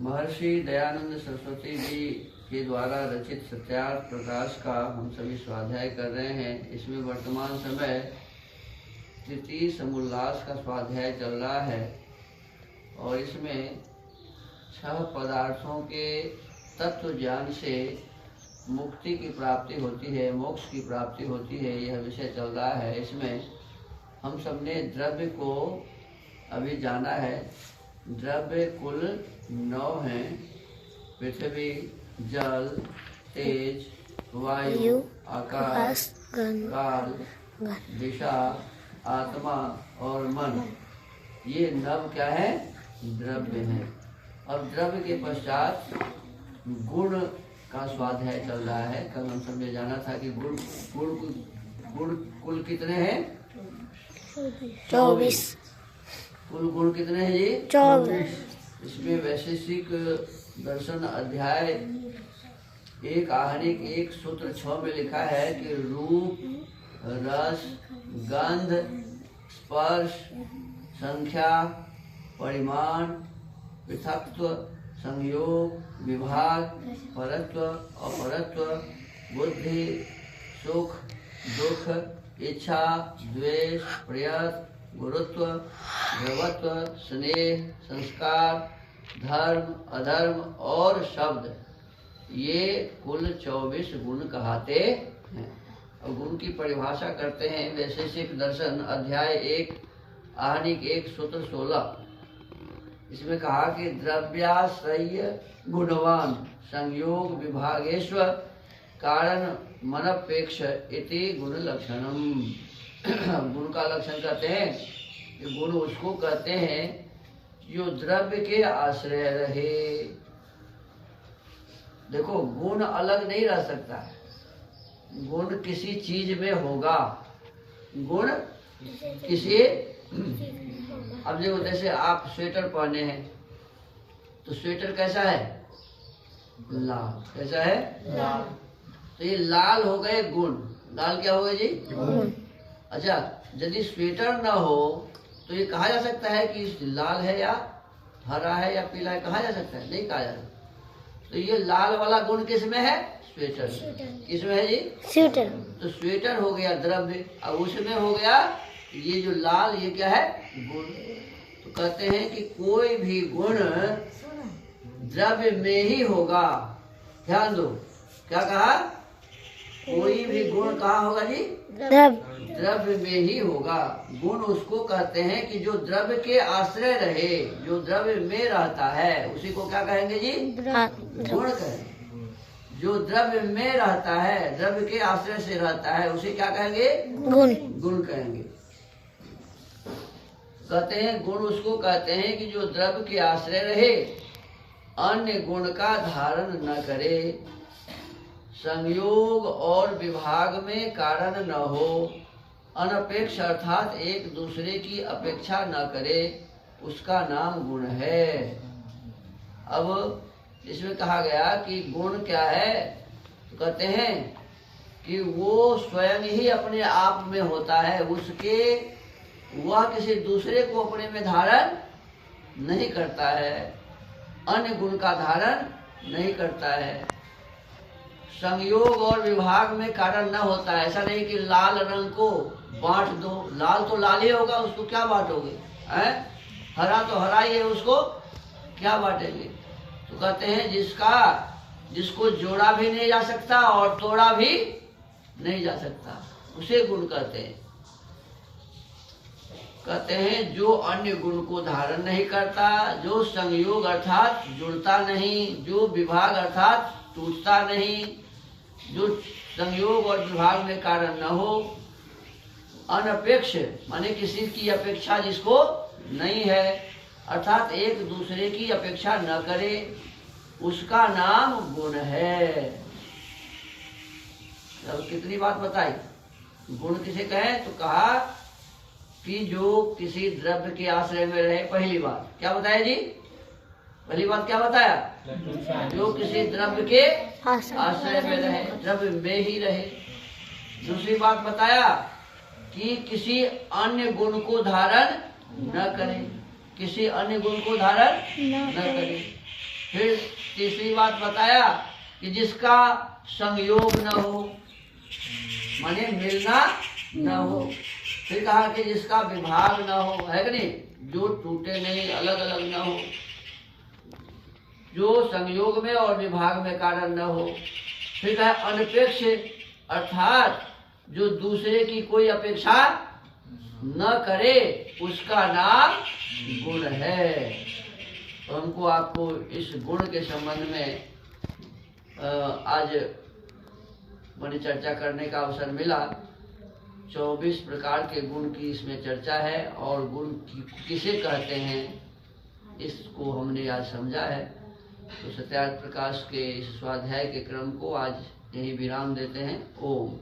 महर्षि दयानंद सरस्वती जी के द्वारा रचित सत्यार्थ प्रकाश का हम सभी स्वाध्याय कर रहे हैं। इसमें वर्तमान समय तृतीय समुल्लास का स्वाध्याय चल रहा है और इसमें 6 पदार्थों के तत्व ज्ञान से मुक्ति की प्राप्ति होती है, मोक्ष की प्राप्ति होती है, यह विषय चल रहा है। इसमें हम सबने द्रव्य को अभी जाना है। द्रव्य कुल 9 हैं। पृथ्वी, जल, तेज, वायु, आकाश, काल, दिशा, आत्मा और मन, ये 9 क्या है? द्रव्य हैं। अब द्रव्य के पश्चात गुण का स्वाध्याय चल रहा है। कल हम सब ने जाना था कि गुण कुल कितने हैं? 24। कुल गुण कितने हैं जी? 24। इसमें वैशेषिक दर्शन अध्याय 1 आहनिक 1 सूत्र 6 में लिखा है कि रूप, रस, गंध, स्पर्श, संख्या, परिमाण, पृथक्त्व, संयोग, विभाग, परत्व, अपरत्व, बुद्धि, सुख, दुख, इच्छा, द्वेष, प्रयत्न, गुरुत्व, द्रवत्व, स्नेह, संस्कार, धर्म, अधर्म और शब्द, ये कुल 24 गुण कहते हैं। और गुण की परिभाषा करते हैं वैशेषिक दर्शन अध्याय 1 आहनिक 1 सूत्र 16। इसमें कहा कि द्रव्याश्रय गुणवान संयोग विभागेश्वर कारण मनपेक्ष इति गुण लक्षणम। गुण का लक्षण कहते हैं कि गुण उसको कहते हैं जो द्रव्य के आश्रय रहे। देखो, गुण अलग नहीं रह सकता है। गुण किसी चीज में होगा। गुण किसी अब देखो, जैसे आप स्वेटर पहने हैं तो स्वेटर कैसा है? लाल। कैसा है? लाल। तो ये लाल हो गए गुण। लाल क्या हो गए जी? गुण। अच्छा, यदि स्वेटर न हो तो ये कहा जा सकता है कि लाल है या हरा है या पीला है? कहा जा सकता है? नहीं कहा जा सकता। तो ये लाल वाला गुण किस में है? स्वेटर। किस में है जी? स्वेटर। तो स्वेटर हो गया द्रव्य। अब उसमें हो गया ये जो लाल, ये क्या है? गुण। तो कहते हैं कि कोई भी गुण द्रव्य में ही होगा। ध्यान दो, क्या कहा? कोई भी गुण कहाँ होगा जी? द्रव्य में ही होगा। गुण उसको कहते हैं कि जो द्रव्य के आश्रय रहे, जो द्रव्य में रहता है, उसी को क्या कहेंगे जी? गुण कहेंगे। जो द्रव्य में रहता है, द्रव्य के आश्रय से रहता है, उसे क्या कहेंगे? गुण। गुण कहेंगे। कहते हैं गुण उसको कहते हैं कि जो द्रव्य के आश्रय रहे, अन्य गुण का धारण न करे, संयोग और विभाग में कारण न हो, अनपेक्ष अर्थात एक दूसरे की अपेक्षा न करे, उसका नाम गुण है। अब इसमें कहा गया कि गुण क्या है? तो कहते हैं कि वो स्वयं ही अपने आप में होता है। वह किसी दूसरे को अपने में धारण नहीं करता है, अन्य गुण का धारण नहीं करता है। संयोग और विभाग में कारण न होता है। ऐसा नहीं कि लाल रंग को बांट दो, लाल तो लाल ही होगा, उसको क्या बांटोगे? हरा तो हरा ही है, उसको क्या बांटेंगे? तो कहते हैं जिसको जोड़ा भी नहीं जा सकता और तोड़ा भी नहीं जा सकता, उसे गुण कहते हैं। कहते हैं जो अन्य गुण को धारण नहीं करता, जो संयोग अर्थात जुड़ता नहीं, जो विभाग अर्थात टूटता नहीं, जो संयोग और विभाग में कारण न हो, अनपेक्ष माने किसी की अपेक्षा जिसको नहीं है, अर्थात एक दूसरे की अपेक्षा न करे, उसका नाम गुण है। अब कितनी बात बताई? गुण किसे कहें? तो कहा कि जो किसी द्रव्य के आश्रय में रहे। पहली बात क्या बताया जी? पहली बात क्या बताया? जो किसी द्रव्य के आश्रय में रहे, द्रव्य में ही रहे। दूसरी बात बताया कि किसी अन्य गुण को धारण न करे, किसी अन्य गुण को धारण न करे। फिर तीसरी बात बताया कि जिसका संयोग न हो, माने मिलना न हो। फिर कहा कि जिसका विभाग न हो, है कि नहीं, जो टूटे नहीं, अलग अलग न हो, जो संयोग में और विभाग में कारण न हो। फिर कहा अनपेक्ष, अर्थात जो दूसरे की कोई अपेक्षा न करे, उसका नाम गुण है। तो हमको आपको इस गुण के संबंध में आज मैंने चर्चा करने का अवसर मिला। 24 प्रकार के गुण की इसमें चर्चा है और गुण किसे कहते हैं इसको हमने आज समझा है। तो सत्यार्थ प्रकाश के इस स्वाध्याय के क्रम को आज यही विराम देते हैं। ओम।